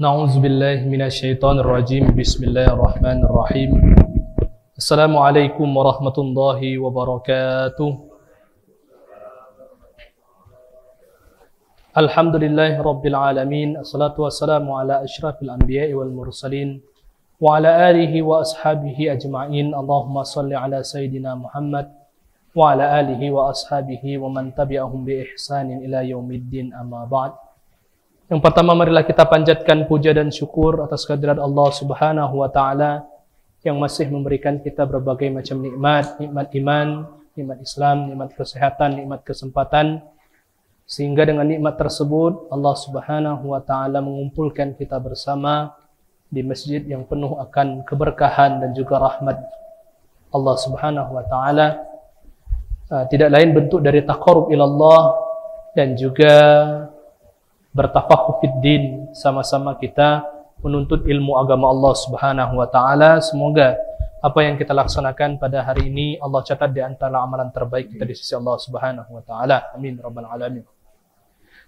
Na'udzu billahi minasyaitonir rajim. Bismillahirrahmanirrahim. Assalamualaikum warahmatullahi wabarakatuh. Alhamdulillahi rabbil alamin. Assalatu wassalamu ala asyrafil anbiya'i wal mursalin wa ala alihi wa ashabihi ajma'in. Allahumma shalli ala sayyidina Muhammad wa ala alihi wa ashabihi wa man tabi'ahum bi ihsanin ila yaumiddin, amma ba'd. Yang pertama, marilah kita panjatkan puja dan syukur atas kehadirat Allah Subhanahu wa taala yang masih memberikan kita berbagai macam nikmat, nikmat iman, nikmat Islam, nikmat kesehatan, nikmat kesempatan, sehingga dengan nikmat tersebut Allah Subhanahu wa taala mengumpulkan kita bersama di masjid yang penuh akan keberkahan dan juga rahmat Allah Subhanahu wa taala. Tidak lain bentuk dari taqarrub ilallah dan juga bertafaqquh fid din, sama-sama kita menuntut ilmu agama Allah Subhanahu wa taala. Semoga apa yang kita laksanakan pada hari ini Allah catat di antara amalan terbaik kita di sisi Allah Subhanahu wa taala. Amin rabbal alamin.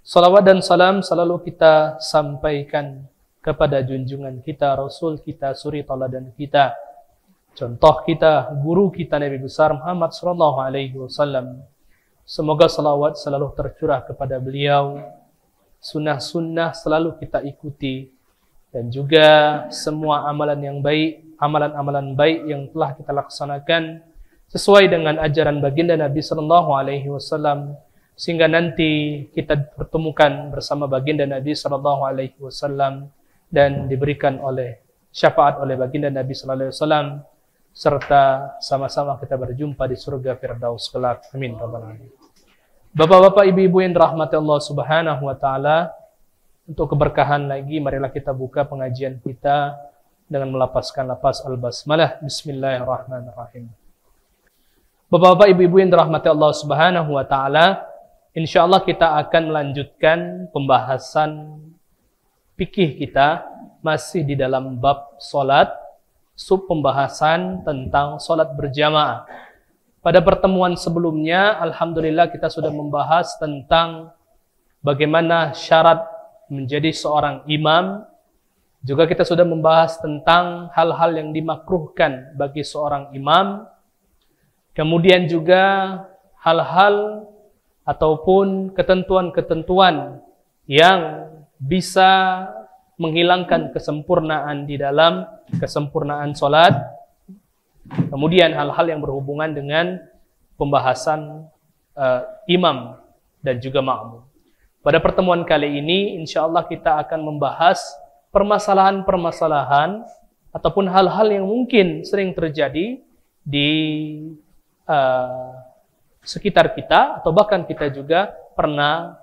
Salawat dan salam selalu kita sampaikan kepada junjungan kita, Rasul kita, suri tauladan kita, contoh kita, guru kita Nabi besar Muhammad sallallahu alaihi wasallam. Semoga salawat selalu tercurah kepada beliau, sunnah-sunnah selalu kita ikuti, dan juga semua amalan yang baik, amalan-amalan baik yang telah kita laksanakan sesuai dengan ajaran baginda Nabi sallallahu alaihi wasallam, sehingga nanti kita pertemukan bersama baginda Nabi sallallahu alaihi wasallam dan diberikan oleh syafaat oleh baginda Nabi sallallahu alaihi wasallam, serta sama-sama kita berjumpa di surga Firdaus kelak. Amin rabbal alamin. Bapak-bapak, ibu-ibu yang dirahmati Allah Subhanahu wa taala, untuk keberkahan lagi marilah kita buka pengajian kita dengan melapaskan lafaz al-basmalah. Bismillahirrahmanirrahim. Bapak-bapak, ibu-ibu yang dirahmati Allah Subhanahu wa taala, insyaallah kita akan melanjutkan pembahasan fikih kita masih di dalam bab salat, sub pembahasan tentang salat berjamaah. Pada pertemuan sebelumnya, alhamdulillah kita sudah membahas tentang bagaimana syarat menjadi seorang imam. Juga kita sudah membahas tentang hal-hal yang dimakruhkan bagi seorang imam. Kemudian juga hal-hal ataupun ketentuan-ketentuan yang bisa menghilangkan kesempurnaan di dalam kesempurnaan sholat. Kemudian hal-hal yang berhubungan dengan pembahasan imam dan juga makmum. Pada pertemuan kali ini, insya Allah kita akan membahas permasalahan-permasalahan ataupun hal-hal yang mungkin sering terjadi di sekitar kita, atau bahkan kita juga pernah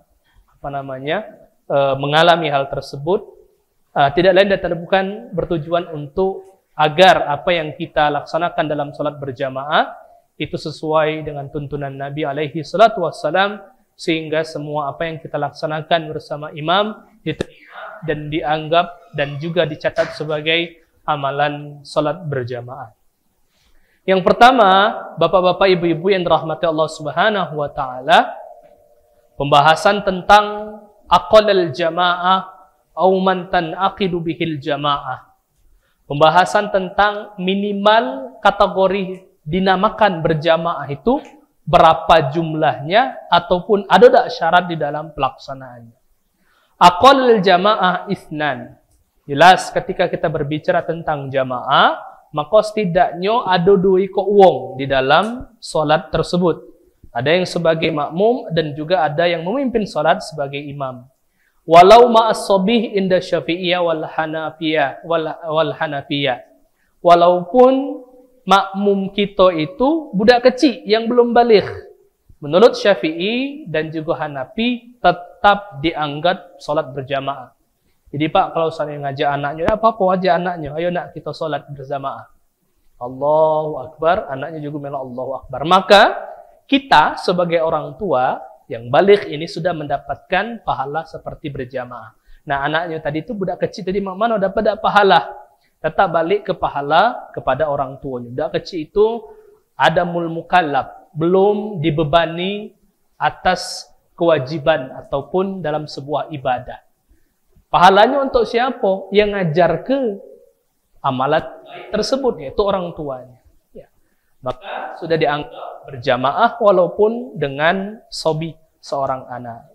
mengalami hal tersebut. Tidak lain dan bukan bertujuan untuk agar apa yang kita laksanakan dalam salat berjamaah itu sesuai dengan tuntunan Nabi alaihi salatu wassalam, sehingga semua apa yang kita laksanakan bersama imam diterima dan dianggap dan juga dicatat sebagai amalan salat berjamaah. Yang pertama, bapak-bapak, ibu-ibu yang dirahmati Allah Subhanahu wa taala, pembahasan tentang aqallal jamaah au man tanaqidu bihil jamaah. Pembahasan tentang minimal kategori dinamakan berjamaah itu berapa jumlahnya, ataupun ada tak syarat di dalam pelaksanaannya. Aqallul jamaah isnan. Jelas ketika kita berbicara tentang jamaah, maka setidaknya ada dua wong di dalam solat tersebut. Ada yang sebagai makmum dan juga ada yang memimpin solat sebagai imam. Walau ma'as sobih inda syafi'iyah wal hanafiyah. Walaupun makmum kita itu budak kecil yang belum baligh, menurut Syafi'i dan juga Hanafi tetap dianggap solat berjamaah. Jadi Pak, kalau saya ngajak anaknya, apa-apa aja anaknya, ayo nak kita solat berjamaah. Allahu Akbar, anaknya juga melak Allahu Akbar. Maka kita sebagai orang tua yang baligh ini sudah mendapatkan pahala seperti berjamaah. Nah, anaknya tadi itu budak kecil tadi mana dapat pahala? Tetap balik ke pahala kepada orang tuanya. Budak kecil itu adamul mukallaf, belum dibebani atas kewajiban ataupun dalam sebuah ibadah. Pahalanya untuk siapa? Yang ngajar ke amalan tersebut, yaitu orang tuanya. Ya. Maka sudah dianggap berjamaah walaupun dengan sobi, seorang anak.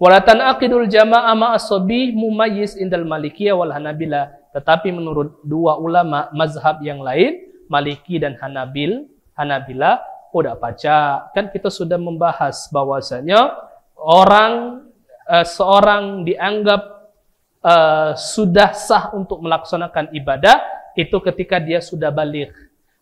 Wala tanaqidul jama'ah ma'as sobi mumayyiz indal Malikiyah wal Hanabilah. Tetapi menurut dua ulama mazhab yang lain, Maliki dan Hanabilah, udah baca. Kan kita sudah membahas bahwasanya seorang dianggap sudah sah untuk melaksanakan ibadah itu ketika dia sudah baligh.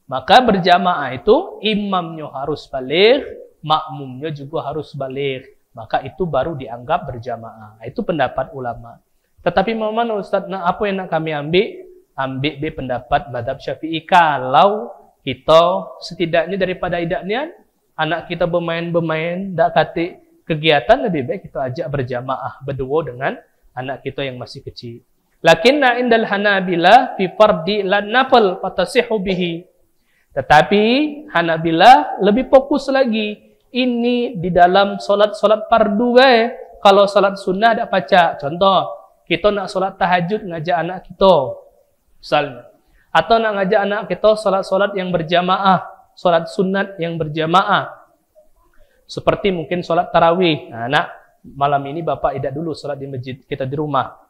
Maka berjamaah itu imamnya harus baligh, makmumnya juga harus baligh. Maka itu baru dianggap berjamaah. Itu pendapat ulama. Tetapi mana Ustaz, apa yang nak kami ambil? Ambil pendapat madhab Syafi'i. Kalau kita setidaknya daripada idaknya anak kita bermain-bermain, tak kata kegiatan, lebih baik kita ajak berjamaah berdua dengan anak kita yang masih kecil. Lakinna indal Hanabilah fi fardi lan nafal fatasihu bihi. Tetapi Hanabilah lebih fokus lagi. Ini di dalam solat fardu kalau solat sunnah ada baca. Contoh, kita nak solat tahajud ngajak anak kita, misalnya. Atau nak ngajak anak kita solat yang berjamaah, solat sunat yang berjamaah. Seperti mungkin solat tarawih. Anak malam ini bapak idak dulu solat di masjid, kita di rumah.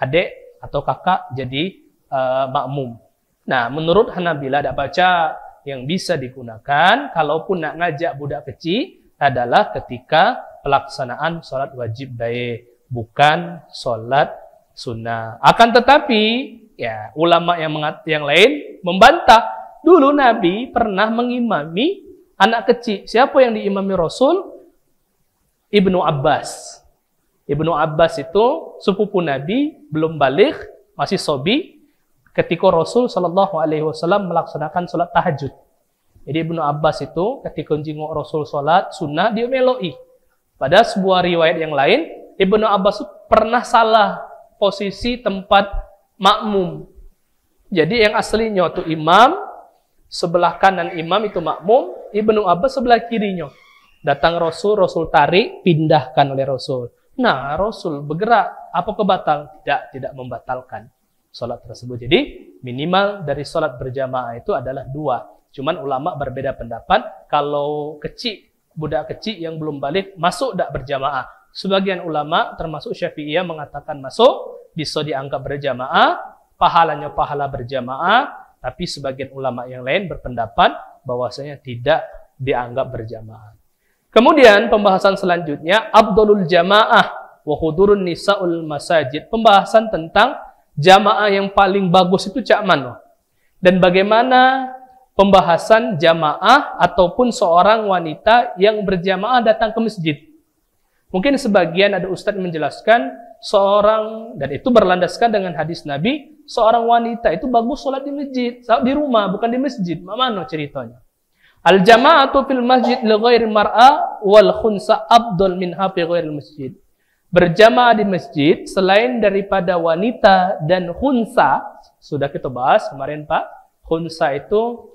Adik atau kakak jadi makmum. Nah, menurut Hanabilah ada baca yang bisa digunakan kalaupun nak ngajak budak kecil adalah ketika pelaksanaan solat wajib baik, bukan solat sunnah. Akan tetapi ya ulama yang lain membantah. Dulu Nabi pernah mengimami anak kecil. Siapa yang diimami Rasul? Ibnu Abbas. Ibnu Abbas itu sepupu Nabi, belum baligh, masih sobi. Ketika Rasul SAW melaksanakan solat tahajud. Jadi Ibnu Abbas itu ketika jenguk Rasul solat sunnah, dia meloi. Pada sebuah riwayat yang lain, Ibnu Abbas pernah salah posisi tempat makmum. Jadi yang aslinya itu imam, sebelah kanan imam itu makmum, Ibnu Abbas sebelah kirinya. Datang Rasul tarik, pindahkan oleh Rasul. Nah, Rasul bergerak, apa kebatal? Tidak membatalkan solat tersebut. Jadi minimal dari solat berjamaah itu adalah 2. Cuman ulama berbeda pendapat. Kalau budak kecil yang belum balik masuk tak berjamaah. Sebagian ulama termasuk Syafi'iyah mengatakan masuk, bisa dianggap berjamaah, pahalanya pahala berjamaah. Tapi sebagian ulama yang lain berpendapat bahwasanya tidak dianggap berjamaah. Kemudian pembahasan selanjutnya Abdulul Jamaah wa hudurun nisa'ul masajid. Pembahasan tentang jamaah yang paling bagus itu cak mana? Dan bagaimana pembahasan jamaah ataupun seorang wanita yang berjamaah datang ke masjid? Mungkin sebagian ada ustadz menjelaskan seorang, dan itu berlandaskan dengan hadis Nabi, seorang wanita itu bagus sholat di masjid, di rumah, bukan di masjid. Mana ceritanya? Al-jama'atu fil masjid li ghairi mar'a wal khunsa abdul minha fi ghairil masjid. Berjamaah di masjid selain daripada wanita dan khunsa, sudah kita bahas kemarin Pak. Khunsa itu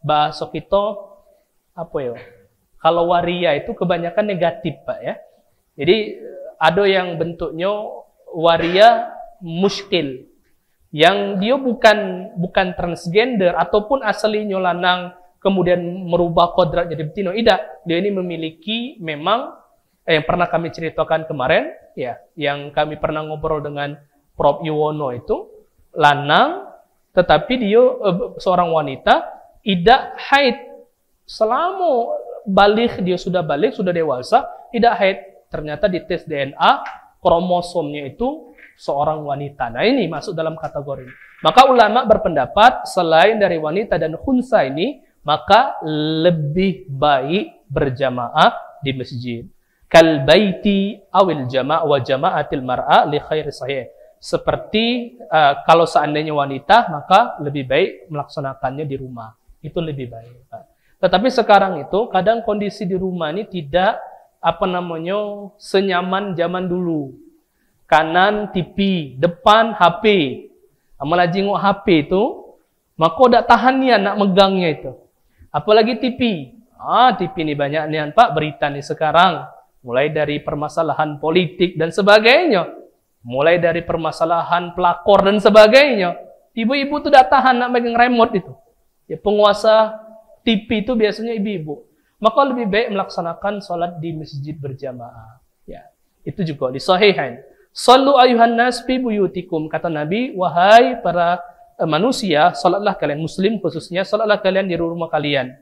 bahasa kita apa ya? Kalau waria itu kebanyakan negatif Pak ya. Jadi ada yang bentuknya waria muskil, yang dia bukan transgender ataupun aslinya lanang kemudian merubah kodrat jadi betina. Tidak, dia ini memiliki memang yang pernah kami ceritakan kemarin, ya, yang kami pernah ngobrol dengan Prof. Yuwono itu lanang, tetapi dia seorang wanita tidak haid selama balik, dia sudah balik, sudah dewasa, tidak haid. Ternyata di tes DNA kromosomnya itu seorang wanita. Nah ini masuk dalam kategori. Maka ulama berpendapat selain dari wanita dan khunsa ini, maka lebih baik berjamaah di masjid. Kal baiti awil jama' wa jama'atil mar'a li khairi sahih. Seperti kalau seandainya wanita, maka lebih baik melaksanakannya di rumah. Itu lebih baik. Tetapi sekarang itu kadang kondisi di rumah ini tidak senyaman zaman dulu. Kanan TV, depan HP. Amalah jenguk HP itu, maka udah tahan nian nak megangnya itu. Apalagi TV. TV ini banyak nian Pak, berita nih sekarang. mulai dari permasalahan politik dan sebagainya, mulai dari permasalahan pelakor dan sebagainya. Ibu-ibu tuh dah tahan nak megang remote itu. Ya, penguasa TV itu biasanya ibu-ibu. Maka lebih baik melaksanakan sholat di masjid berjamaah. Ya, itu juga di Sahihain. Sallu ayuhan nas fi buyutikum, kata Nabi, wahai para manusia, salatlah kalian, muslim khususnya, salatlah kalian di rumah kalian.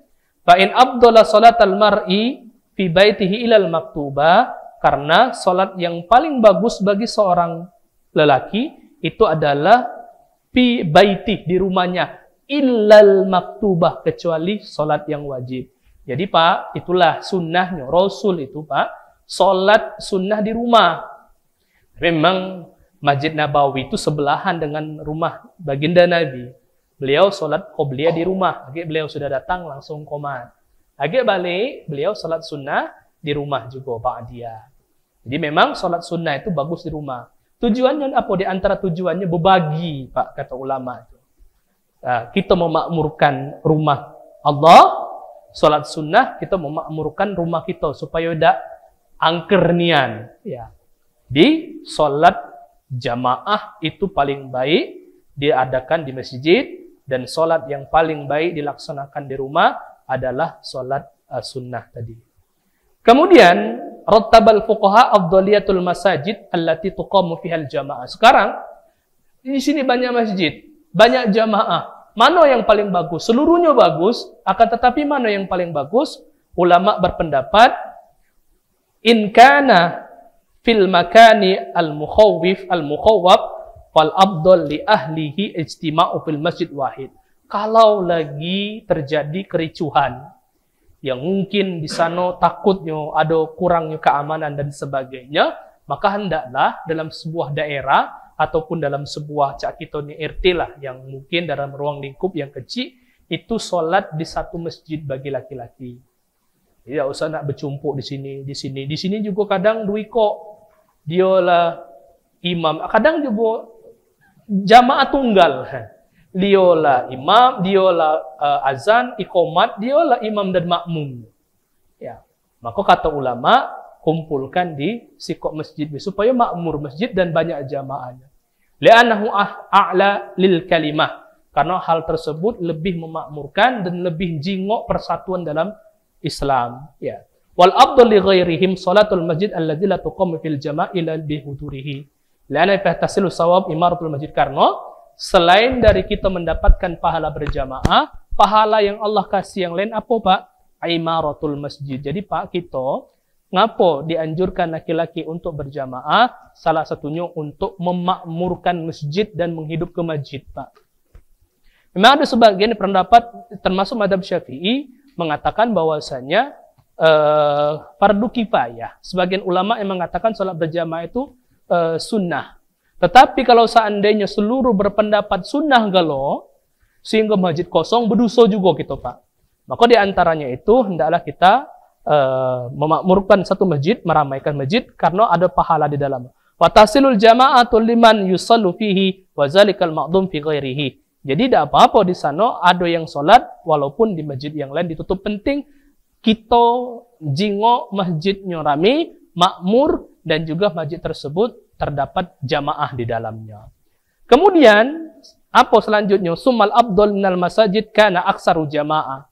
Fa in afdhala salatal mar'i fi baitihi ilal maktuba, karena salat yang paling bagus bagi seorang lelaki itu adalah fi baitih, di rumahnya, illal maktubah, kecuali salat yang wajib. Jadi Pak, itulah sunnahnya Rasul itu Pak, salat sunnah di rumah. Memang Masjid Nabawi itu sebelahan dengan rumah baginda Nabi. Beliau sholat qobliyah di rumah. Agak beliau sudah datang langsung qomat. Agak balik, beliau sholat sunnah di rumah juga ba'diyah. Jadi memang sholat sunnah itu bagus di rumah. Tujuannya apa? Di antara tujuannya berbagi, Pak, kata ulama itu. Kita memakmurkan rumah Allah, sholat sunnah, kita memakmurkan rumah kita supaya tidak angker nian. Ya. Di sholat jamaah itu paling baik diadakan di masjid, dan sholat yang paling baik dilaksanakan di rumah adalah sholat sunnah tadi. Kemudian rattabal fuqaha afdaliyatul masajid allati tuqamu fihal jamaah. Sekarang di sini banyak masjid, banyak jamaah. Mana yang paling bagus? Seluruhnya bagus, akan tetapi mana yang paling bagus? Ulama berpendapat in kana fil makani al-mukhawwif al-mukhawwab fal afdal li ahlihi ijtima'u fil masjid wahid. Kalau lagi terjadi kericuhan yang mungkin di sana takutnya ada kurangnya keamanan dan sebagainya, maka hendaklah dalam sebuah daerah ataupun dalam sebuah cakitoni RT lah, yang mungkin dalam ruang lingkup yang kecil, itu solat di satu masjid bagi laki-laki. Tidak usah nak bercumpuk di sini, di sini. Di sini juga kadang dui kok. Dialah imam, kadang juga jamaah tunggal. Dialah imam, dialah azan, iqamat, dialah imam dan makmum. Ya. Maka kata ulama, kumpulkan di sikok masjid supaya makmur masjid dan banyak jamaahnya. Li'annahu a'la lil kalimah. Karena hal tersebut lebih memakmurkan dan lebih jingok persatuan dalam Islam. Ya. Wal afdal li ghairihim salatul masjid alladzi la tuqamu fil jamaah illa bi hudurihi. La'anna fahtasilu shawab imaratul masjid, karena selain dari kita mendapatkan pahala berjamaah, pahala yang Allah kasih yang lain apa Pak? Imaratul masjid. Jadi Pak, kita ngapo dianjurkan laki-laki untuk berjamaah? Salah satunya untuk memakmurkan masjid dan menghidupkan masjid, Pak. Memang ada sebagian pendapat termasuk mazhab Syafi'i mengatakan bahwasanya fardu kifayah. Sebagian ulama yang mengatakan salat berjamaah itu sunnah. Tetapi kalau seandainya seluruh berpendapat sunnah galo, sehingga masjid kosong, berdosa juga gitu Pak. Maka di antaranya itu hendaklah kita memakmurkan satu masjid, meramaikan masjid karena ada pahala di dalamnya. Wa tasilul jama'atu liman yusallu fihi wa zalikal ma'dhum fi ghairihi. Jadi tidak apa-apa di sana ada yang solat walaupun di masjid yang lain ditutup. Penting kita jingok masjidnya rame, makmur, dan juga masjid tersebut terdapat jamaah di dalamnya. Kemudian apa selanjutnya? Sumal abdul minal masajid kana aksaru jamaah.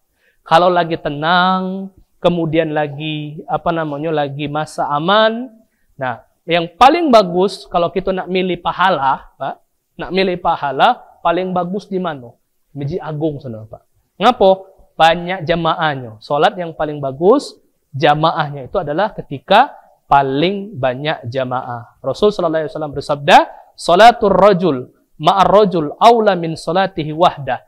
Kalau lagi tenang, kemudian lagi lagi masa aman. Nah, yang paling bagus kalau kita nak milih pahala, Pak, nak milih pahala paling bagus di mana? Masjid Agung sana, Pak. Ngapo? Banyak jamaahnya. Salat yang paling bagus jamaahnya itu adalah ketika paling banyak jamaah. Rasul sallallahu alaihi wasallam bersabda, "Salatul rajul ma'ar rajul aula min salatihi wahdah."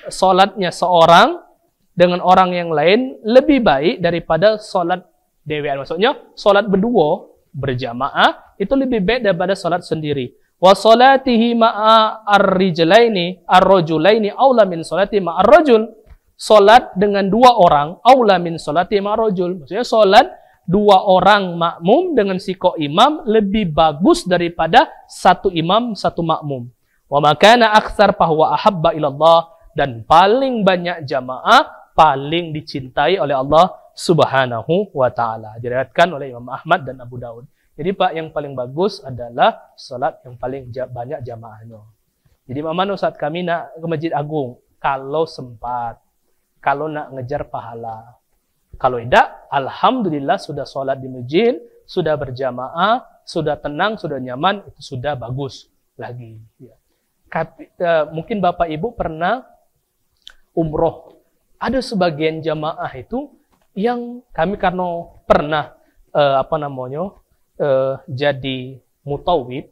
Salatnya seorang dengan orang yang lain lebih baik daripada salat dewean. Maksudnya salat berdua berjamaah itu lebih baik daripada salat sendiri. Wa salatihi ma'a ar-rajulaini aula min salati ma'ar rajul. Salat dengan dua orang aula min salati ma'ar rajul. Maksudnya salat dua orang makmum dengan sikok imam lebih bagus daripada satu imam satu makmum. Wa makana aktsar fahuwa ahabba ilallah, dan paling banyak jamaah paling dicintai oleh Allah Subhanahu wa ta'ala. Diriwayatkan oleh Imam Ahmad dan Abu Daud. Jadi Pak, yang paling bagus adalah salat yang paling banyak jamaahnya. Jadi mana saat kami nak ke Masjid Agung, kalau sempat, kalau nak ngejar pahala. Kalau tidak, alhamdulillah sudah salat di masjid, sudah berjamaah, sudah tenang, sudah nyaman, itu sudah bagus lagi. Ya. Mungkin Bapak Ibu pernah umroh. Ada sebagian jamaah itu yang kami karena pernah jadi mutawib,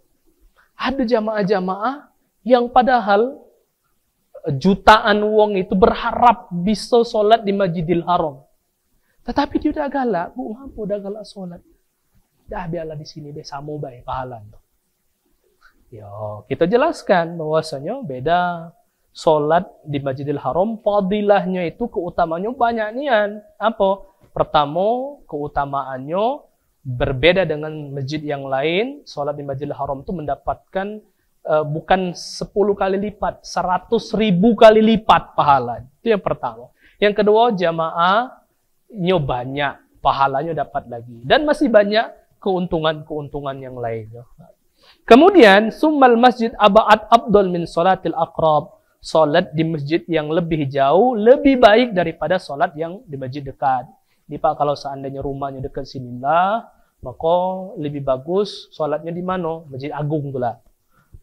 ada jamaah-jamaah yang padahal jutaan wong itu berharap bisa sholat di Masjidil Haram. Tetapi dia udah galak, Bu, ngapa udah galak sholat? Dah biarlah di sini deh, sama baik pahala. Yo, kita jelaskan bahwasanya beda sholat di Masjidil Haram, fadilahnya itu keutamanya banyak nian. Apa? Pertama, keutamaannya berbeda dengan masjid yang lain. Sholat di Masjidil Haram itu mendapatkan bukan 10 kali lipat, 100.000 kali lipat pahala. Itu yang pertama. Yang kedua, jamaahnya banyak, pahalanya dapat lagi. Dan masih banyak keuntungan-keuntungan yang lainnya. Kemudian, summal masjid aba'at abdul min sholatil aqrab. Sholat di masjid yang lebih jauh, lebih baik daripada sholat yang di masjid dekat. Jadi Pak, kalau seandainya rumahnya dekat sinilah, maka lebih bagus sholatnya di mana? Masjid Agung itulah.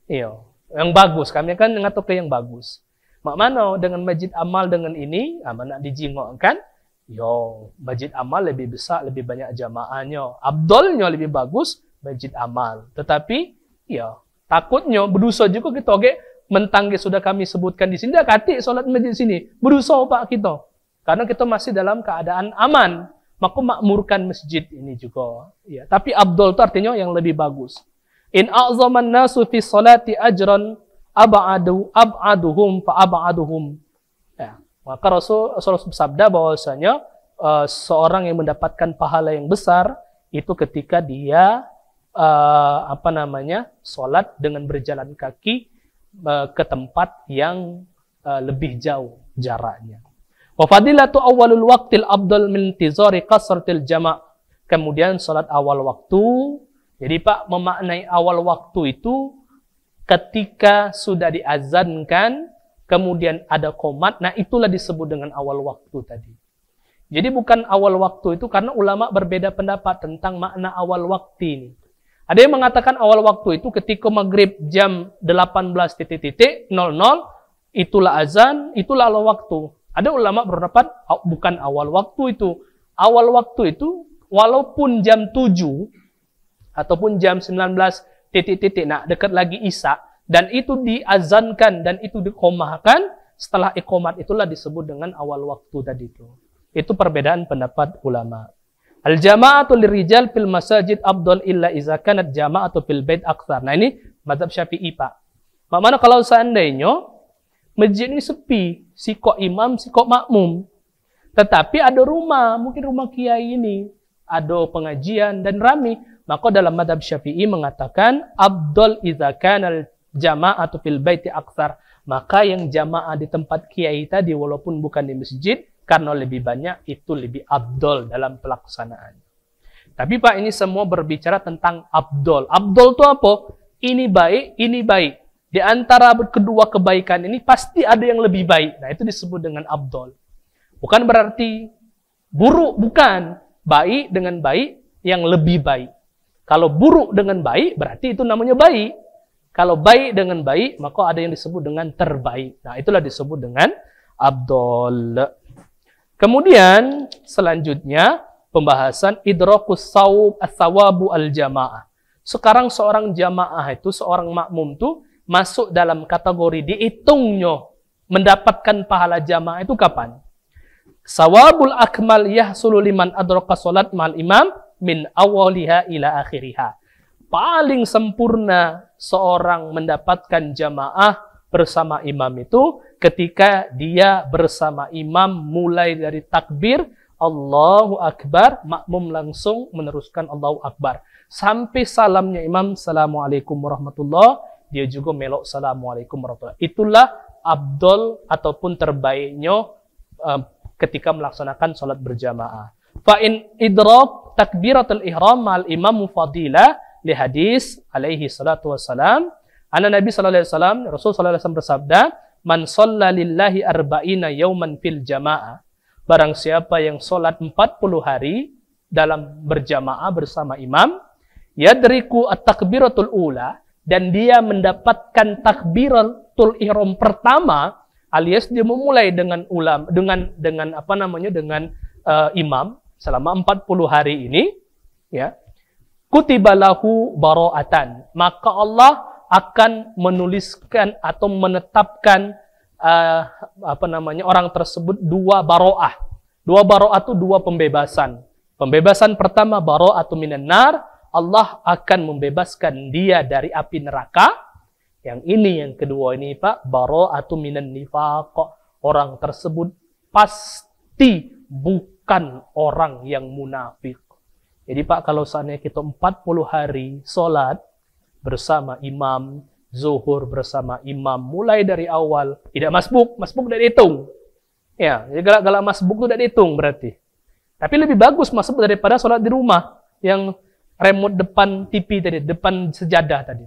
Iya, yang bagus. Kami kan ngatur ke yang bagus. Mak mana dengan Masjid Amal dengan ini, nak dijingokkan? Yo, Masjid Amal lebih besar, lebih banyak jamaahnya. Abdolnya lebih bagus, Masjid Amal. Tetapi, ya takutnya berdosa juga kita. Okay? Mentangge sudah kami sebutkan di sini, dah katik sholat masjid sini. Berdosa Pak kita. Karena kita masih dalam keadaan aman. Maka makmurkan masjid ini juga. Ya, tapi Abdul itu artinya yang lebih bagus. In a'zaman nasu fi salati ajran ab'aduhum fa ab'aduhum. Ya, maka Rasul bersabda bahwasanya seorang yang mendapatkan pahala yang besar itu ketika dia salat dengan berjalan kaki ke tempat yang lebih jauh jaraknya. Wa fadilatu awwalul waqtil afdal min intizari kasratil jama'. Kemudian salat awal waktu. Jadi Pak, memaknai awal waktu itu ketika sudah diazankan, kemudian ada qomat, nah itulah disebut dengan awal waktu tadi. Jadi bukan awal waktu itu karena ulama berbeda pendapat tentang makna awal waktu ini. Ada yang mengatakan awal waktu itu ketika maghrib jam 18.00, itulah azan, itulah awal waktu. Ada ulama berpendapat bukan awal waktu itu. Awal waktu itu walaupun jam 7 ataupun jam 19 nah dekat lagi isya dan itu diazankan dan itu diqomahkan, setelah iqomat itulah disebut dengan awal waktu tadi itu. Itu perbedaan pendapat ulama. Al-jama'atu lirijal fil masajid afdal illa iza kanat jama'atu fil bait aktsar. Nah ini mazhab Syafi'i Pak. Mana kalau seandainya masjid ini sepi, sikok imam, sikok makmum. Tetapi ada rumah, mungkin rumah kiai ini, ada pengajian dan rami. Maka dalam mazhab Syafi'i mengatakan afdal iza kanal jama'atu fil baiti aktsar. Maka yang jamaah di tempat kiai tadi walaupun bukan di masjid, karena lebih banyak itu lebih afdal dalam pelaksanaan. Tapi Pak, ini semua berbicara tentang afdal. Afdal itu apa? Ini baik, ini baik. Di antara kedua kebaikan ini pasti ada yang lebih baik. Nah, itu disebut dengan afdal. Bukan berarti buruk, bukan. Baik dengan baik yang lebih baik. Kalau buruk dengan baik, berarti itu namanya baik. Kalau baik dengan baik, maka ada yang disebut dengan terbaik. Nah, itulah disebut dengan afdal. Kemudian selanjutnya pembahasan idrakus sawabu al-jamaah. Sekarang seorang jamaah itu, seorang makmum itu masuk dalam kategori dihitungnya mendapatkan pahala jamaah itu kapan? Sawabul akmal yahsulu liman adraka salat mal imam min awaliha ila akhiriha. Paling sempurna seorang mendapatkan jamaah bersama imam itu ketika dia bersama imam mulai dari takbir Allahu Akbar, makmum langsung meneruskan Allahu Akbar sampai salamnya imam Assalamualaikum warahmatullah, dia juga melok Assalamualaikum warahmatullah. Itulah afdal ataupun terbaiknya ketika melaksanakan sholat berjamaah. Fa in idrak takbiratul ihram ma'al imam fadilah li hadis alaihi salatu wassalam. Anna Nabi sallallahu alaihi wasallam, Rasul sallallahu alaihi wasallam bersabda, "Man shalla lillahi arba'ina yauman fil jamaah." Barang siapa yang salat 40 hari dalam berjamaah bersama imam, yadriku at-takbiratul ula, dan dia mendapatkan takbiratul ihram pertama, alias dia memulai dengan imam selama 40 hari ini, ya. Kutibalahu bara'atan, maka Allah akan menuliskan atau menetapkan orang tersebut dua bara'ah. Dua bara'ah itu dua pembebasan. Pembebasan pertama bara'atu minan nar, Allah akan membebaskan dia dari api neraka. Yang ini yang kedua ini Pak, bara'atu minan nifaq. Orang tersebut pasti bukan orang yang munafik. Jadi Pak, kalau seandainya kita 40 hari sholat bersama imam, zuhur bersama imam, mulai dari awal, tidak masbuk tidak dihitung. Ya, jadi galak-galak masbuk itu tidak dihitung berarti. Tapi lebih bagus masbuk daripada sholat di rumah, yang remote depan TV tadi, depan sejadah tadi.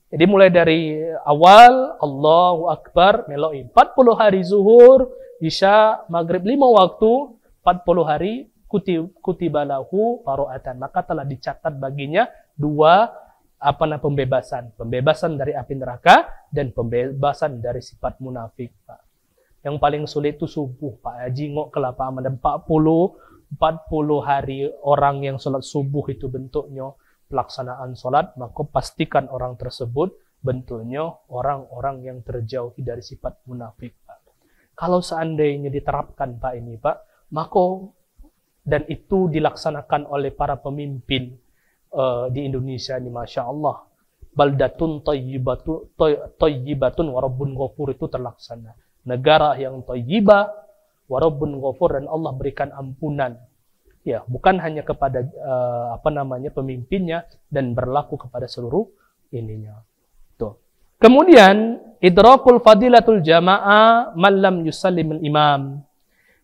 Jadi mulai dari awal, Allahu Akbar, meloi. 40 hari zuhur, isya, maghrib, 5 waktu, 40 hari, kutibalahu bara'atan, maka telah dicatat baginya dua pembebasan dari api neraka dan pembebasan dari sifat munafik, Pak. Yang paling sulit itu subuh, Pak. Jingok kelapa ada 40 hari orang yang sholat subuh itu bentuknya pelaksanaan sholat, maka pastikan orang tersebut bentuknya orang-orang yang terjauhi dari sifat munafik, Pak. Kalau seandainya diterapkan, Pak, ini, Pak, maka dan itu dilaksanakan oleh para pemimpin di Indonesia ini, Masya Allah. Baldatun tayyibatun warabbun ghafur itu terlaksana. Negara yang tayyibah, warabbun ghafur, dan Allah berikan ampunan. Ya, bukan hanya kepada pemimpinnya, dan berlaku kepada seluruh ininya. Tuh. Kemudian idrakul fadilatul jamaah man lam yusallimul imam.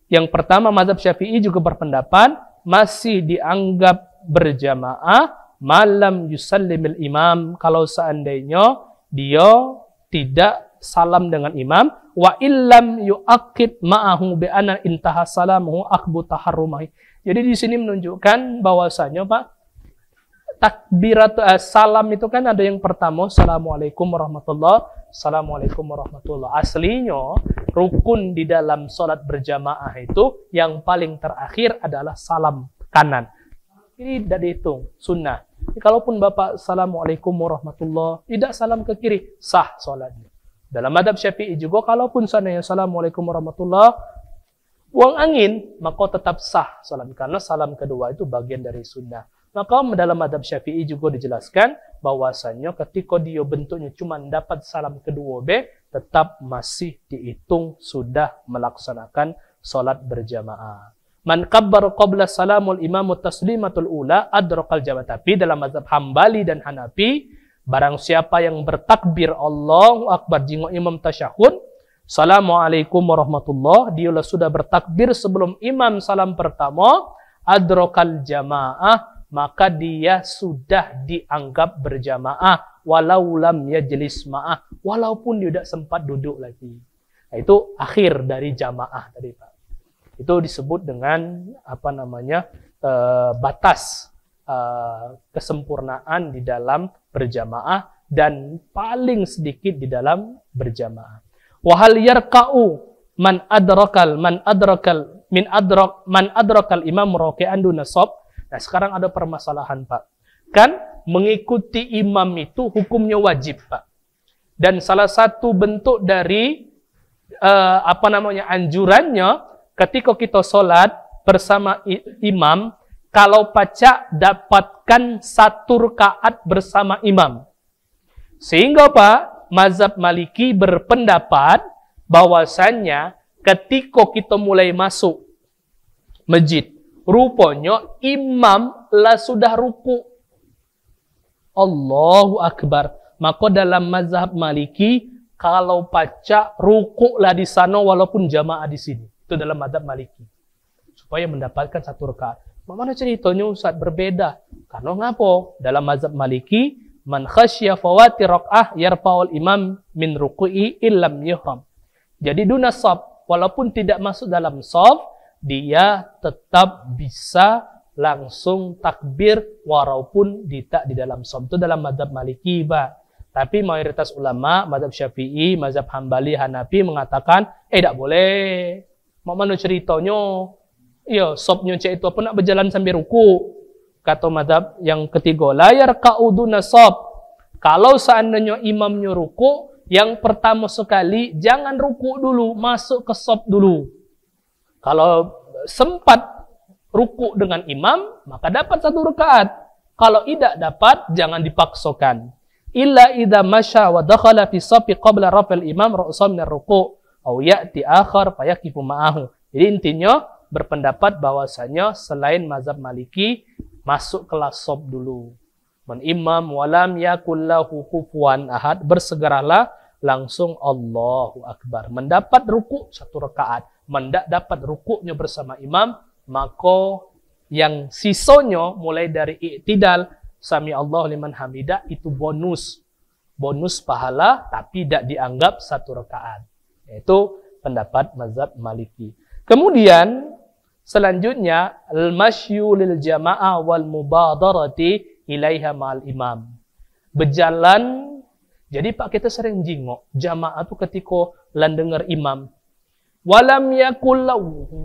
Yang pertama, mazhab Syafi'i juga berpendapat masih dianggap berjamaah malam yusallimil imam, kalau seandainya dia tidak salam dengan imam, wa illam yu'aqid ma'ahu bi anna intaha salamuhu akhbu taharrumahi. Jadi di sini menunjukkan bahwasanya, Pak, takbirat salam itu kan ada yang pertama, Assalamualaikum warahmatullahi, Assalamualaikum warahmatullahi. Aslinya rukun di dalam sholat berjamaah itu yang paling terakhir adalah salam kanan. Ini tidak dihitung, sunnah. Kalaupun Bapak Assalamualaikum warahmatullahi, tidak salam ke kiri, sah sholatnya. Dalam madhab Syafi'i juga, kalaupun seandainya Assalamualaikum warahmatullahi, buang angin, maka tetap sah salam, karena salam kedua itu bagian dari sunnah. Maka dalam madhab Syafi'i juga dijelaskan bahwasanya ketika dia bentuknya cuma dapat salam kedua B, tetap masih dihitung sudah melaksanakan sholat berjamaah. Man kabbar qabla salamul imamu taslimatul ula adrakal jamaah. Tapi dalam mazhab Hambali dan Hanafi, barang siapa yang bertakbir Allahu Akbar jingok imam tasyahud, Assalamualaikum warahmatullahi, dialah sudah bertakbir sebelum imam salam pertama, adrakal jamaah, maka dia sudah dianggap berjamaah walau lam yajlis ma'ah, walaupun dia tidak sempat duduk lagi. Nah, itu akhir dari jamaah tadi, Pak. Itu disebut dengan batas kesempurnaan di dalam berjamaah dan paling sedikit di dalam berjamaah. Wahal yarka'u man adrakal imam raki'an duna shaf. Nah, sekarang ada permasalahan, Pak. Kan mengikuti imam itu hukumnya wajib, Pak. Dan salah satu bentuk dari anjurannya ketika kita sholat bersama imam, kalau pacak dapatkan 1 rakaat bersama imam. Sehingga, Pak, mazhab Maliki berpendapat bahwasannya ketika kita mulai masuk masjid, rupanya imam lah sudah ruku. Allahu Akbar. Maka dalam mazhab Maliki, kalau pacak ruku lah di sana walaupun jamaah di sini. Itu dalam mazhab Maliki. supaya mendapatkan 1 rakaat. Mana ceritanya Ustaz berbeda? Karena ngapo? Dalam mazhab Maliki, man khasya fawati rakaah yarfa'ul imam min ruku'i illam yuhram. Jadi duna shaf, walaupun tidak masuk dalam shaf, dia tetap bisa langsung takbir walaupun tidak di dalam shaf. Itu dalam mazhab Maliki, Pak. Tapi mayoritas ulama, mazhab Syafi'i, mazhab Hambali, Hanafi mengatakan, tidak boleh. Mana ceritanya? Iya, shafnya cek itu apa nak berjalan sambil ruku. Kata mazhab yang ketiga, la yarka'uduna shaf. Kalau seandainya imamnya ruku, yang pertama sekali jangan ruku dulu, masuk ke shaf dulu. Kalau sempat ruku dengan imam, maka dapat 1 rakaat. Kalau tidak dapat, jangan dipaksakan. Illa idza masya wa dakhala fi shafi qabla raf'il imam ra'sa min ar-ruku' aw ya'ti akhar fayaqifu ma'ahu. Jadi intinya berpendapat bahwasanya selain mazhab Maliki masuk kelas shaf dulu. Man imam walam yakul lahu kufuwan ahad, bersegeralah langsung Allahu Akbar. Mendapat ruku' 1 rakaat, dapat rukuknya bersama imam, maka yang sisanya mulai dari i'tidal Sami Allah liman hamidah itu bonus pahala, tapi tidak dianggap 1 rakaat. Itu pendapat mazhab Maliki. Kemudian selanjutnya al-masyu lil jamaah wal mubadarati ilaiha ma'al imam. Berjalan. Jadi Pak, kita sering jingok jamaah itu ketika lan dengar imam walam yakul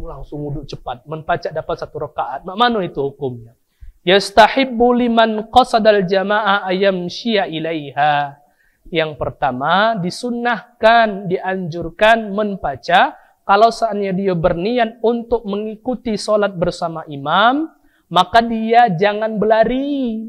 langsung wudhu cepat, menpacak dapat 1 rakaat. Mana itu hukumnya? Yastahibbu liman qasadal jamaah ayamshiya ilaiha. Yang pertama, disunnahkan, dianjurkan menbaca kalau seandainya dia berniat untuk mengikuti sholat bersama imam, maka dia jangan berlari.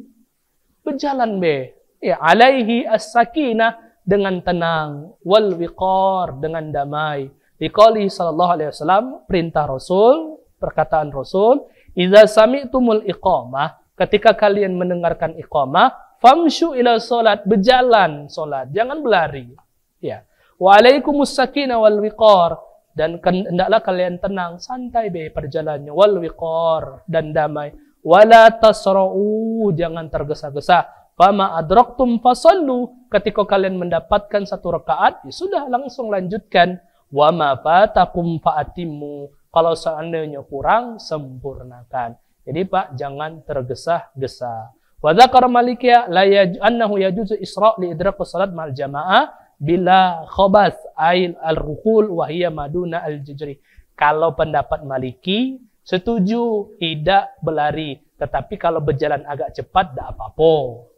Berjalan be. Ya, alaihi as-sakinah, dengan tenang, wal wiqar, dengan damai. Liqauli sallallahu alaihi wasallam, perintah Rasul, perkataan Rasul, idza sami'tumul iqamah, ketika kalian mendengarkan iqamah, famshu ila salat, berjalan salat, jangan berlari. Ya. Wa alaikumus sakinah wal wiqar, dan hendaklah kalian tenang, santai be perjalanannya, wal wiqar, dan damai. Wala tasra'u, jangan tergesa-gesa. Fama adraktum fasallu, ketika kalian mendapatkan 1 rakaat, ya sudah langsung lanjutkan. Wa ma fatakum fa'atimmu, kalau seandainya kurang, sempurnakan. Jadi Pak, jangan tergesa-gesa. Wa dzakara Malikiyah la annahu yajuzu isra' li idrakus salat ma'al jamaah bila khabath ail al-rukul wa hiya maduna al-jajri. Kalau pendapat Maliki setuju tidak berlari, tetapi kalau berjalan agak cepat tidak apa-apa.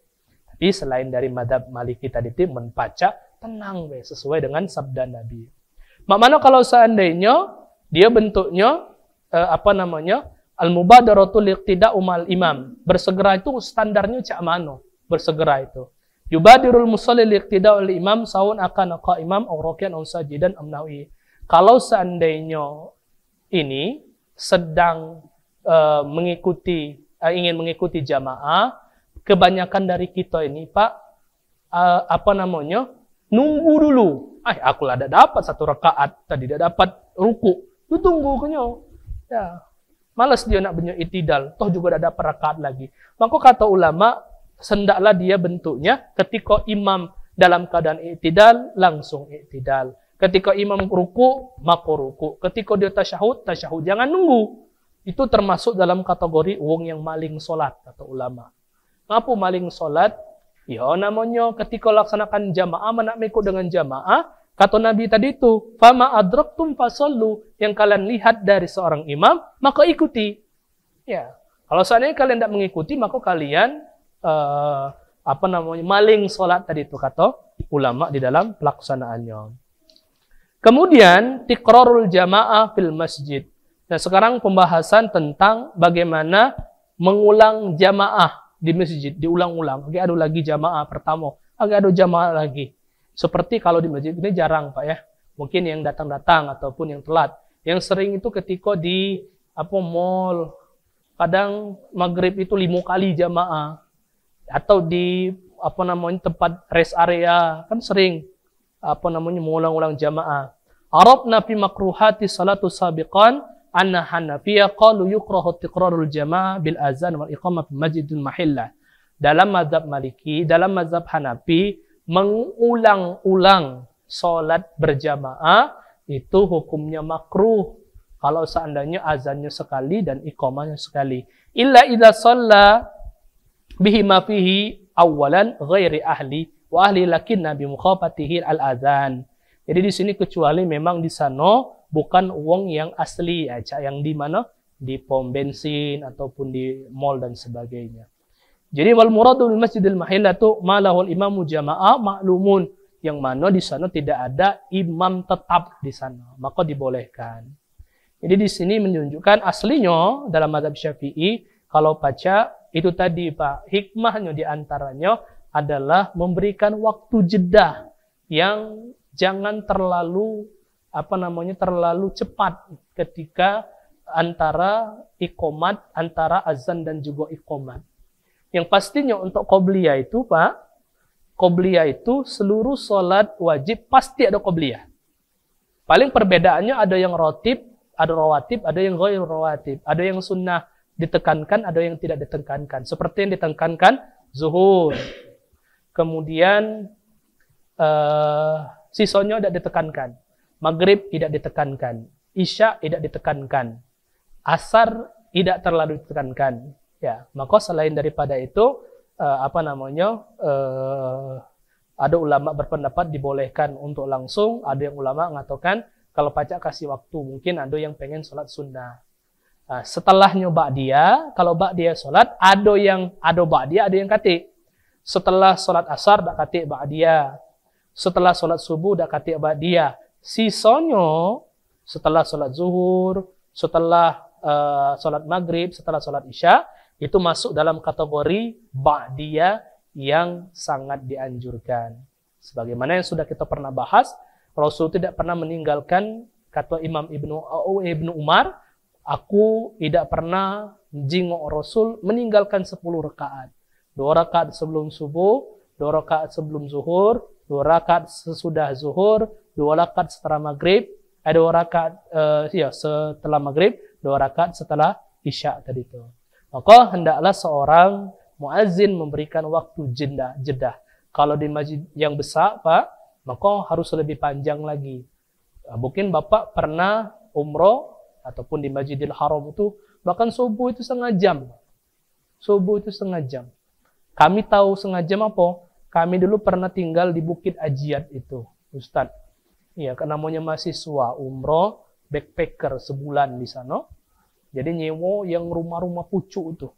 Tapi selain dari madhab Maliki tadi itu membaca tenang sesuai dengan sabda Nabi. Mana kalau seandainya dia bentuknya al-mubadaratul iqtida'u ma'al imam. Bersegera itu standarnya cak mano? Bersegera itu. Yubadirul musalli liqtida'ul imam sawun akan qa'imam aw raki'an aw sajidan am nahwi. Kalau seandainya ini sedang ingin mengikuti jamaah, kebanyakan dari kita ini Pak nunggu dulu. Aku ada dapat 1 rakaat, tadi tidak dapat ruku. Lu tunggu kenyo. Ya. Malas dia nak punya i'tidal, toh juga ada dapat rakaat lagi. Maka kata ulama, hendaklah dia bentuknya ketika imam dalam keadaan i'tidal, langsung i'tidal. Ketika imam ruku, maka ruku. Ketika dia tasyahud, jangan nunggu. Itu termasuk dalam kategori wong yang maling solat, kata ulama. Ngapa maling solat? Ya namanya ketika laksanakan jamaah, nak mengikut dengan jamaah, kata Nabi tadi itu, fama adraktum fasallu, yang kalian lihat dari seorang imam, maka ikuti. Ya, kalau seandainya kalian tidak mengikuti, maka kalian maling solat tadi itu, kata ulama di dalam pelaksanaannya. Kemudian tikrarul jamaah fil masjid. Nah, sekarang pembahasan tentang bagaimana mengulang jamaah di masjid, diulang-ulang. Agak ada lagi jamaah pertama, agak ada jamaah lagi. Seperti kalau di masjid ini jarang Pak ya. Mungkin yang datang-datang ataupun yang telat. Yang sering itu ketika di mall, kadang maghrib itu 5 kali jamaah. Atau di tempat rest area, kan sering mengulang-ulang jamaah. Arabna fi makruhati salatu sabiqan anna Hanafiyah qalu yukrahu tiqrarul jamaah bil azan wal iqamah fi masjidil mahillah. Dalam mazhab Maliki, dalam mazhab Hanafi, mengulang-ulang salat berjamaah itu hukumnya makruh kalau seandainya azannya sekali dan iqamahnya sekali. Illa idza shalla bihi ma fihi awalan ghairi ahli wa ahli lakinna bi mukhafatihi al-adzan. Jadi di sini kecuali memang di sana bukan uang yang asli aja, yang di mana? Di pom bensin ataupun di mall dan sebagainya. Jadi wal muradu bil masjidil mahillatu ma lahul imamu jamaah ma'lumun, yang mana di sana tidak ada imam tetap di sana, maka dibolehkan. Jadi di sini menunjukkan aslinya dalam mazhab Syafi'i kalau baca itu tadi Pak, hikmahnya di antaranya adalah memberikan waktu jeda yang jangan terlalu terlalu cepat ketika antara iqamat, antara azan dan juga iqamat. Yang pastinya untuk qobliyah itu Pak, qobliyah itu seluruh sholat wajib pasti ada qobliyah. Paling perbedaannya ada yang rawatib, ada yang ghair rawatib, ada yang sunnah ditekankan, ada yang tidak ditekankan. Seperti yang ditekankan zuhur. Kemudian sisanya tidak ditekankan. Maghrib tidak ditekankan, Isya tidak ditekankan, Asar tidak terlalu ditekankan. Ya, maka selain daripada itu, ada ulama berpendapat dibolehkan untuk langsung, ada yang ulama mengatakan kalau pacak kasih waktu, mungkin ada yang pengen sholat sunnah. Setelahnya ba'diyah, kalau ba'diyah sholat, ada ba'diyah, ada yang katik. Setelah sholat asar, dak katik ba'diyah. Setelah sholat subuh, dak katik ba'diyah. Sisanya setelah sholat zuhur, setelah sholat maghrib, setelah sholat isya, itu masuk dalam kategori ba'diyah yang sangat dianjurkan. Sebagaimana yang sudah kita pernah bahas, Rasul tidak pernah meninggalkan, kata Imam Ibnu Umar, aku tidak pernah jingok Rasul meninggalkan 10 rakaat. 2 rakaat sebelum subuh, 2 rakaat sebelum zuhur, 2 rakaat sesudah zuhur, 2 rakaat setelah maghrib, 2 rakaat setelah maghrib, 2 rakaat setelah isya tadi itu. Maka hendaklah seorang muazzin memberikan waktu jeda. Kalau di masjid yang besar, Pak, maka harus lebih panjang lagi. Mungkin Bapak pernah umroh ataupun di Masjidil Haram itu bahkan subuh itu setengah jam. Subuh itu setengah jam. Kami tahu setengah jam apa? Kami dulu pernah tinggal di Bukit Ajiat itu, Ustadz. Iya, kan namanya mahasiswa umroh, backpacker sebulan di sana. Jadi nyewa yang rumah-rumah pucuk itu.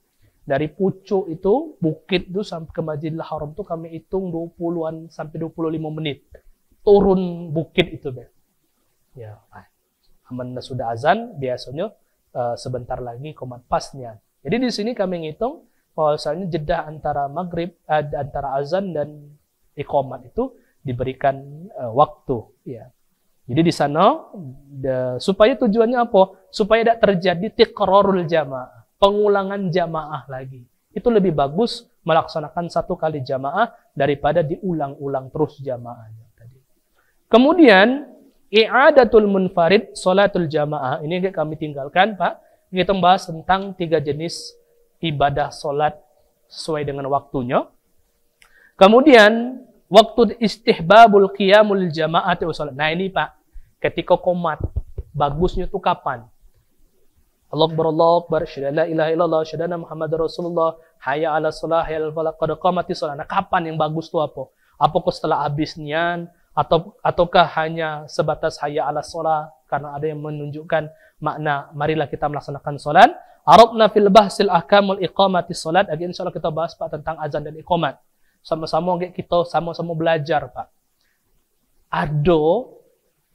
Dari pucuk itu, bukit itu sampai ke Masjidil Haram itu kami hitung 20-an sampai 25 menit. Turun bukit itu, Be. Ya, aman sudah azan, biasanya sebentar lagi komat pasnya. Jadi di sini kami ngitung bahwasanya jeda antara maghrib, antara azan dan iqamat itu diberikan waktu. Ya. Jadi di sana supaya tujuannya apa? Supaya tidak terjadi tiqrarul jamaah, pengulangan jamaah lagi. Itu lebih bagus melaksanakan 1 kali jamaah daripada diulang-ulang terus jamaahnya tadi. Kemudian i'adatul munfarid salatul jamaah. Ini kami tinggalkan, Pak. Kita membahas tentang 3 jenis ibadah salat sesuai dengan waktunya. Kemudian waktu istihbabul qiyamul jama'ati salat. Nah ini Pak, ketika qomat, bagusnya itu kapan? Allahu Akbar, syahadu la ilaha illallah, syahadu anna Muhammadar Rasulullah, hayya 'alas shalah, hayya 'alal falah, qad qamatis shalah. Nah, kapan yang bagus itu apa? Apakah setelah habisnya ataukah hanya sebatas hayya 'alas shalah karena ada yang menunjukkan makna marilah kita melaksanakan salat? Arabna fil bahsil ahkamul iqamatis salat. Lagi insyaallah kita bahas Pak tentang azan dan iqamat. Sama-sama kita sama-sama belajar, Pak. Ada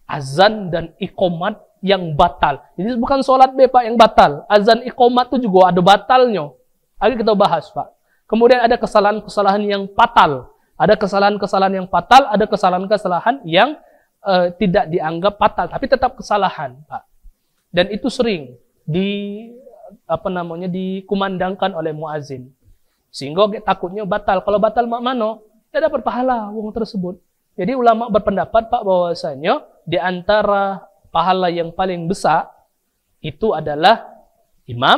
azan dan iqamat yang batal. Jadi bukan sholat Pak yang batal. Azan iqamat itu juga ada batalnya. Lagi kita bahas, Pak. Kemudian ada kesalahan-kesalahan yang fatal. Ada kesalahan-kesalahan yang fatal, ada kesalahan-kesalahan yang tidak dianggap fatal, tapi tetap kesalahan, Pak. Dan itu sering dikumandangkan oleh muazin. Sehingga takutnya batal. Kalau batal mana? Tidak dapat pahala wong tersebut. Jadi ulama berpendapat Pak bahwasanya di antara pahala yang paling besar itu adalah imam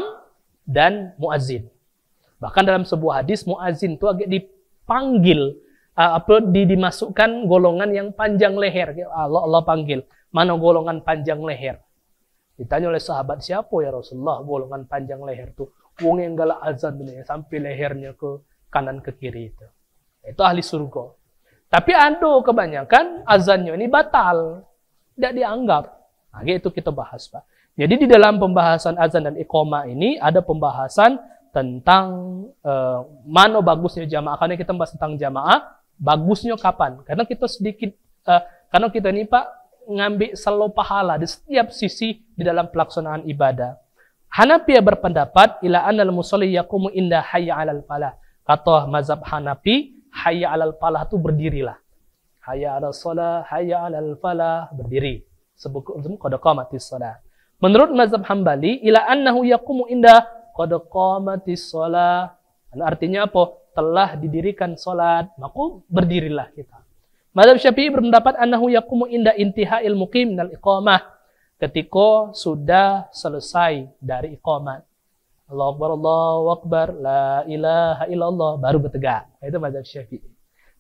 dan muazzin. Bahkan dalam sebuah hadis muazzin itu agak dipanggil, dimasukkan golongan yang panjang leher. Allah panggil, mana golongan panjang leher? Ditanya oleh sahabat, siapa ya Rasulullah golongan panjang leher itu? Wong yang galak azan ini, sampai lehernya ke kanan ke kiri itu. Itu ahli surga. Tapi ada kebanyakan azannya ini batal, tidak dianggap. Nah, itu kita bahas, Pak. Jadi di dalam pembahasan azan dan iqamah ini ada pembahasan tentang mana bagusnya jamaah. Karena kita bahas tentang jamaah, bagusnya kapan? Karena kita karena kita ini Pak ngambil selalu pahala di setiap sisi di dalam pelaksanaan ibadah. Hanafi berpendapat ila anal musalli yaqumu inda hayya 'alal falah. Kata mazhab Hanafi, hayya 'alal falah itu berdirilah. Hayya 'alal shalah, hayya 'alal falah, berdiri. Sebut qad qamatis shalah. Menurut mazhab Hambali, ila annahu yaqumu inda qad qamatis shalah. Artinya apa? Telah didirikan salat, maka berdirilah kita. Mazhab Syafi'i berpendapat annahu yaqumu inda intiha'il muqim minal iqamah. Ketika sudah selesai dari iqamat. Allahu Akbar, Allahu Akbar, la ilaha illallah, baru bertegak. Itu mazhab Syafi'i.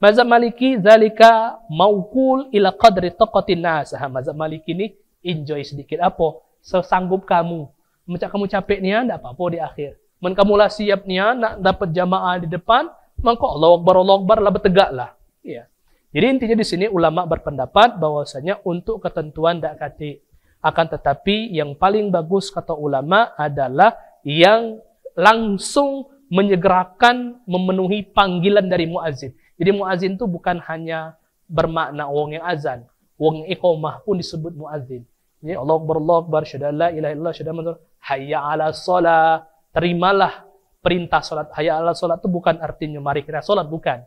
Mazhab Maliki, zalika mauqul ila qadri taqatin nas. Mazhab Maliki ini enjoy sedikit apa? Sesanggup kamu. Macam kamu capek ni, tidak apa-apa di akhir. Men kamu lah siap ni, nak dapat jamaah di depan, maka Allahu Akbar lah bertegaklah. Ya. Jadi intinya di sini ulama berpendapat bahwasanya untuk ketentuan dak kati. Akan tetapi yang paling bagus kata ulama adalah yang langsung menyegerakan memenuhi panggilan dari muazzin. Jadi muazzin itu bukan hanya bermakna wong yang azan, wong yang iqamah pun disebut muazzin. Jadi Allahu Akbar, syahada la ilaha illallah, syahada Muhammad, hayya 'ala shalah. Terimalah perintah salat. Hayya 'ala shalah itu bukan artinya mari kita salat, bukan.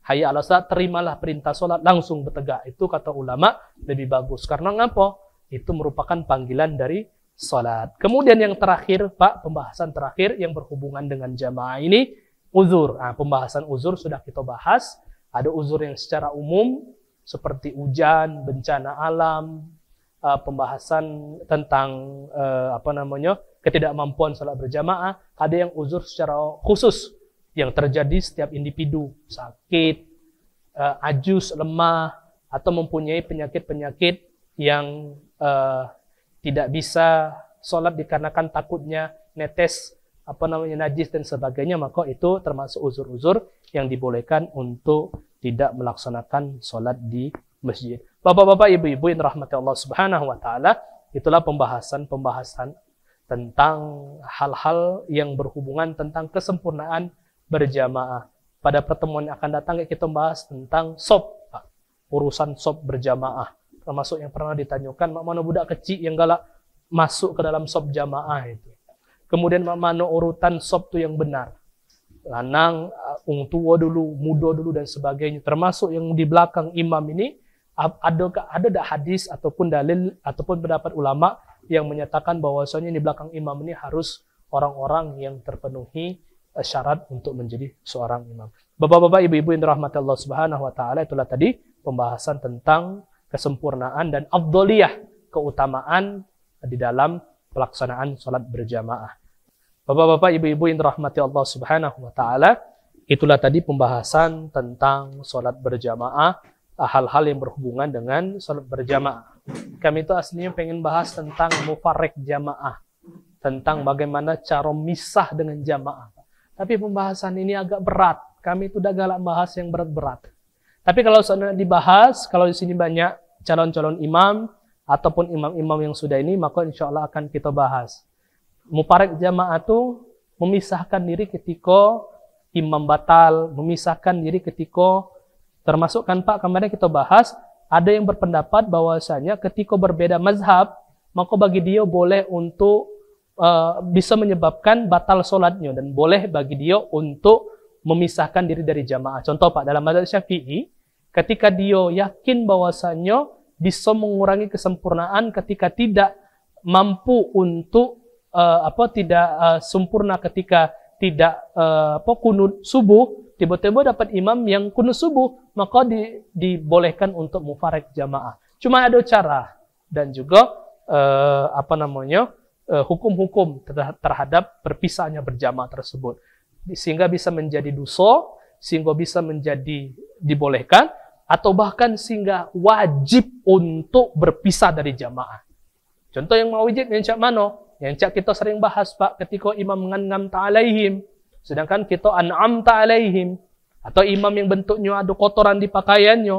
Hayya 'ala shalah, terimalah perintah salat, langsung bertegak. Itu kata ulama lebih bagus. Karena ngapa? Itu merupakan panggilan dari salat. Kemudian yang terakhir, Pak, pembahasan terakhir yang berhubungan dengan jamaah ini, uzur. Nah, pembahasan uzur sudah kita bahas. Ada uzur yang secara umum seperti hujan, bencana alam, pembahasan tentang ketidakmampuan salat berjamaah. Ada yang uzur secara khusus yang terjadi setiap individu, sakit, ajus, lemah, atau mempunyai penyakit-penyakit yang tidak bisa salat dikarenakan takutnya netes najis dan sebagainya, maka itu termasuk uzur-uzur yang dibolehkan untuk tidak melaksanakan salat di masjid. Bapak-bapak, ibu-ibu yang rahmati Allah Subhanahu wa taala, itulah pembahasan tentang hal-hal yang berhubungan tentang kesempurnaan berjamaah. Pada pertemuan yang akan datang kita bahas tentang shop, urusan shop berjamaah. Termasuk yang pernah ditanyakan, mana budak kecil yang galak masuk ke dalam shop jamaah itu. Kemudian mana urutan shop itu yang benar. Lanang, tua dulu, muda dulu dan sebagainya. Termasuk yang di belakang imam ini, ada hadis ataupun dalil ataupun pendapat ulama yang menyatakan bahwasanya di belakang imam ini harus orang-orang yang terpenuhi syarat untuk menjadi seorang imam. Bapak-bapak, ibu-ibu yang dirahmati Allah Subhanahu wa taala, itulah tadi pembahasan tentang kesempurnaan dan afdholiyah, keutamaan di dalam pelaksanaan salat berjamaah. Bapak-bapak, ibu-ibu yang dirahmati Allah Subhanahu wa taala, itulah tadi pembahasan tentang salat berjamaah, hal-hal yang berhubungan dengan salat berjamaah. Kami itu aslinya pengen bahas tentang mufarriq jamaah, tentang bagaimana cara misah dengan jamaah. Tapi pembahasan ini agak berat. Kami itu udah galak bahas yang berat-berat. Tapi kalau seandainya dibahas, kalau di sini banyak calon-calon imam ataupun imam-imam yang sudah ini, maka insya Allah akan kita bahas. Mufarriq jamaah itu memisahkan diri ketika imam batal, memisahkan diri ketika termasuk kan Pak, kemarin kita bahas, ada yang berpendapat bahwasanya ketika berbeda mazhab, maka bagi dia boleh untuk bisa menyebabkan batal sholatnya, dan boleh bagi dia untuk memisahkan diri dari jamaah. Contoh Pak, dalam mazhab Syafi'i, ketika dia yakin bahwasanya bisa mengurangi kesempurnaan ketika tidak mampu untuk tidak sempurna ketika tidak kunut subuh, tiba-tiba dapat imam yang kunut subuh, maka dibolehkan untuk mufarriq jamaah. Cuma ada cara dan juga hukum-hukum terhadap berpisahnya berjamaah tersebut. Sehingga bisa menjadi dosa, sehingga bisa menjadi dibolehkan, atau bahkan sehingga wajib untuk berpisah dari jamaah. Contoh yang wajib yang cak mano? Yang cak kita sering bahas Pak, ketika imam mengan'am ta'alaihim, sedangkan kita an'am ta'alaihim, atau imam yang bentuknya ada kotoran di pakaiannya,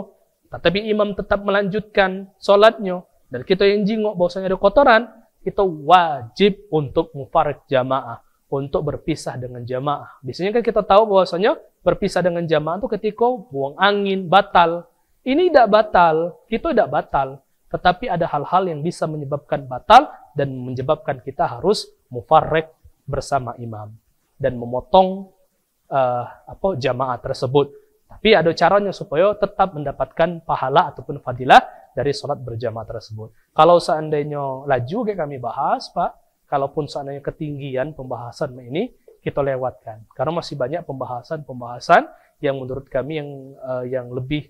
tetapi imam tetap melanjutkan solatnya, dan kita yang jingok bahwasanya ada kotoran, kita wajib untuk mufarik jamaah, untuk berpisah dengan jamaah. Biasanya kan kita tahu bahwasanya berpisah dengan jamaah itu ketika buang angin, batal. Ini tidak batal, kita tidak batal. Tetapi ada hal-hal yang bisa menyebabkan batal dan menyebabkan kita harus mufarik bersama imam. Dan memotong jamaah tersebut. Tapi ada caranya supaya tetap mendapatkan pahala ataupun fadilah dari sholat berjamaah tersebut. Kalau seandainya laju kayak kami bahas, Pak, kalaupun seandainya ketinggian pembahasan ini, kita lewatkan. Karena masih banyak pembahasan-pembahasan yang menurut kami yang lebih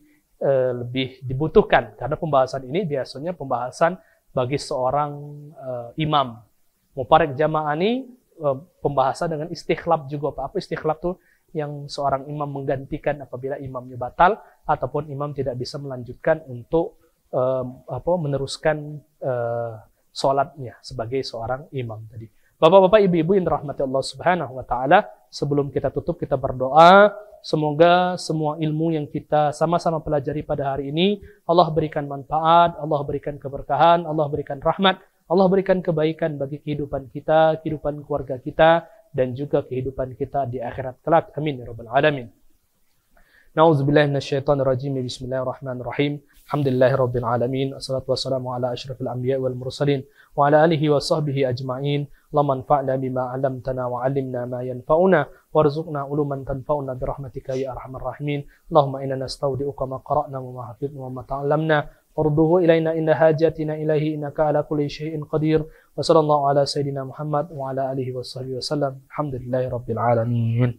dibutuhkan. Karena pembahasan ini biasanya pembahasan bagi seorang imam. Mufarik jamaah ini pembahasan dengan istikhlaf juga, Pak. Apa istikhlaf tuh? Yang seorang imam menggantikan apabila imamnya batal ataupun imam tidak bisa melanjutkan untuk meneruskan sholatnya sebagai seorang imam tadi. Bapak-bapak, ibu-ibu yang dirahmati Allah Subhanahu wa taala, sebelum kita tutup kita berdoa, semoga semua ilmu yang kita sama-sama pelajari pada hari ini Allah berikan manfaat, Allah berikan keberkahan, Allah berikan rahmat, Allah berikan kebaikan bagi kehidupan kita, kehidupan keluarga kita, dan juga kehidupan kita di akhirat kelak. Amin ya rabbal alamin. Na'udzubillahi minasyaitonirrajim. Bismillahirrahmanirrahim. Alhamdulillahirabbil alamin. Wassalatu wassalamu ala asyrafil anbiya'i wal mursalin wa ala alihi wa sahbihi ajma'in. Allahumma anfa'na bima 'allamtana wa 'allimna ma yanfa'una warzuqna uluman tanfa'una bi rahmatika ya arhamar rahimin. Allahumma inna nastaudi'uka ma qara'na wa ma hafidhna wa ma ta'allamna warduhu ilaina inna hajatina ilaihi innaka ala kulli syai'in qadir. Wa sallallahu ala sayyidina Muhammad wa ala alihi wa sahbihi wasallam. Alhamdulillahirabbil alamin.